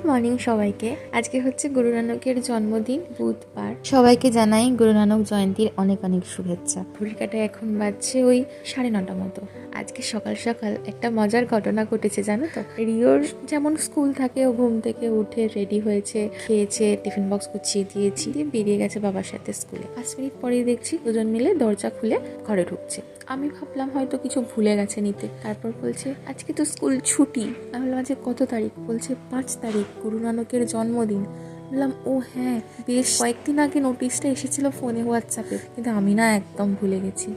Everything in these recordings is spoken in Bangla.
মর্নিং সবাইকে। আজকে হচ্ছে গুরু নানকের জন্মদিন, বুধবার। সবাইকে জানাই গুরু নানক জয়ন্তীর অনেক অনেক শুভেচ্ছা। ঘড়ির কাঁটায় এখন বাজছে ওই 9:30 মতো। আজকে সকাল সকাল একটা মজার ঘটনা ঘটেছে জানো তো। রিওর যেমন স্কুল থাকে, ও ঘুম থেকে উঠে রেডি হয়েছে, খেয়েছে, টিফিন বক্স গুছিয়ে দিয়েছি, দিয়ে বেরিয়ে গেছে বাবার সাথে স্কুলে। 5 মিনিট পরেই দেখছি দুজন মিলে দরজা খুলে ঘরে ঢুকছে। আমি ভাবলাম হয়তো কিছু ভুলে গেছে নিতে। তারপর বলছে আজকে তো স্কুল ছুটি। আমি বললাম আজকে কত তারিখ? বলছে 5 তারিখ, গুরু নানকের জন্মদিন। বললাম ও হ্যাঁ, বেশ কয়েকদিন আগে নোটিশটা এসেছিল ফোনে, হোয়াটসঅ্যাপে, কিন্তু আমি না একদম ভুলে গেছি।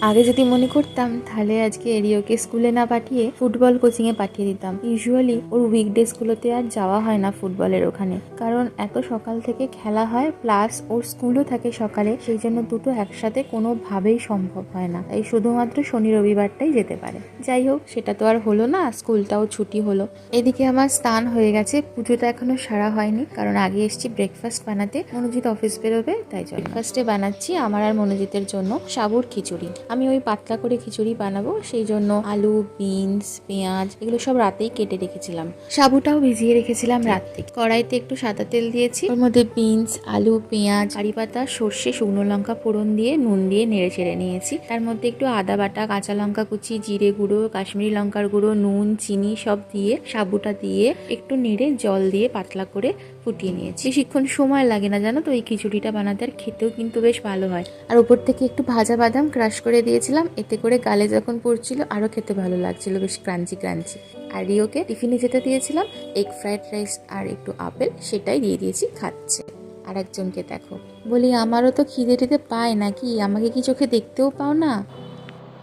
আগে যদি মনে করতাম তাহলে আজকে এরিওকে স্কুলে না পাঠিয়ে ফুটবল কোচিংয়ে পাঠিয়ে দিতাম। ইউজুয়ালি ওর উইকডেজগুলোতে আর যাওয়া হয় না ফুটবলের ওখানে, কারণ এত সকাল থেকে খেলা হয়, প্লাস ওর স্কুলও থাকে সকালে, সেই জন্য দুটো একসাথে কোনোভাবেই সম্ভব হয় না। তাই শুধুমাত্র শনি রবিবারটাই যেতে পারে। যাই হোক, সেটা তো আর হলো না, স্কুলটাও ছুটি হলো। এদিকে আমার স্নান হয়ে গেছে, পুজোটা এখনো সারা হয়নি, কারণ আগে এসেছি ব্রেকফাস্ট বানাতে। মনোজিৎ অফিস বেরোবে, তাই ব্রেকফাস্টে বানাচ্ছি আমার আর মনোজিতের জন্য সাবুর খিচুড়ি। আমি ওই পাতলা করে খিচুড়ি বানাবো, সেই জন্য আলু, বিনস, পেঁয়াজ এগুলো সব রাতেই কেটে রেখেছিলাম। সাবুটাও ভিজিয়ে রেখেছিলাম রাত থেকে। কড়াইতে একটু সাদা তেল দিয়েছি, ওর মধ্যে বিনস, আলু, পেঁয়াজ, কারি পাতা, সর্ষে, শুকনো লঙ্কা ফোড়ন দিয়ে নুন দিয়ে নেড়ে চেড়ে নিয়েছি। তার মধ্যে একটু আদা বাটা, কাঁচা লঙ্কা কুচি, জিরে গুঁড়ো, কাশ্মীরি লঙ্কার গুঁড়ো, নুন, চিনি সব দিয়ে সাবুটা দিয়ে একটু নেড়ে জল দিয়ে পাতলা করে ফুটিয়ে নিয়েছি। বেশিক্ষণ সময় লাগে না জানো তো এই খিচুড়িটা বানাতে, আর খেতেও কিন্তু বেশ ভালো হয়। আর উপর থেকে একটু ভাজা বাদাম ক্রাশ করে দিয়েছিলাম, এতে করে গালে যখন পড়ছিল আরও খেতে ভালো লাগছিল, বেশ ক্রাঞ্চি ক্রাঞ্চি। আর রিওকে টিফিনে যেতে দিয়েছিলাম এগ ফ্রাইড রাইস আর একটু আপেল, সেটাই দিয়ে দিয়েছি, খাচ্ছে। আর একজনকে দেখো, বলি আমারও তো খিদে টিদে পায় নাকি, আমাকে কি চোখে দেখতেও পাও না?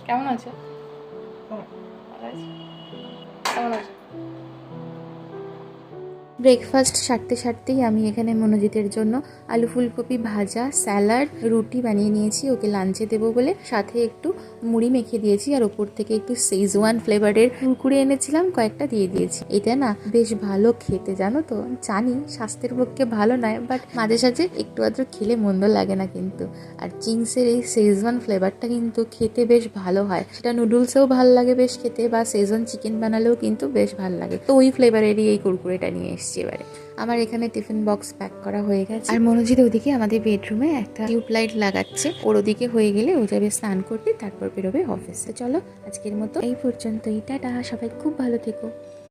কেমন আছে? কেমন আছে? ব্রেকফাস্ট সারতেই আমি এখানে মনোজিতের জন্য আলু ফুলকপি ভাজা, স্যালাড, রুটি বানিয়ে নিয়েছি ওকে লাঞ্চে দেবো বলে। সাথে একটু মুড়ি মেখে দিয়েছি, আর ওপর থেকে একটু শেজওয়ান ফ্লেভারের কুরকুরে এনেছিলাম, কয়েকটা দিয়ে দিয়েছি। এটা না বেশ ভালো খেতে জানো তো। জানি স্বাস্থ্যের পক্ষে ভালো নয়, বাট মাঝে সাঝে একটু আধটু খেলে মন্দ লাগে না কিন্তু। আর চিংসের এই শেজওয়ান ফ্লেভারটা কিন্তু খেতে বেশ ভালো হয়, সেটা নুডলসেও ভালো লাগে বেশ খেতে, বা শেজওয়ান চিকেন বানালেও কিন্তু বেশ ভালো লাগে। তো ওই ফ্লেভারেরই এই কুরকুরেটা নিয়ে এসেছি এবারে। আমার এখানে টিফিন বক্স প্যাক করা হয়ে গেছে, আর মনোজিৎ ওদিকে আমাদের বেডরুমে একটা টিউব লাইট লাগাচ্ছে। ওর ওদিকে হয়ে গেলে ও যাবে স্নান করতে, তারপর বেরোবে অফিসে। চলো আজকের মতো এই পর্যন্তই, টাটা। সবাই খুব ভালো থেকো।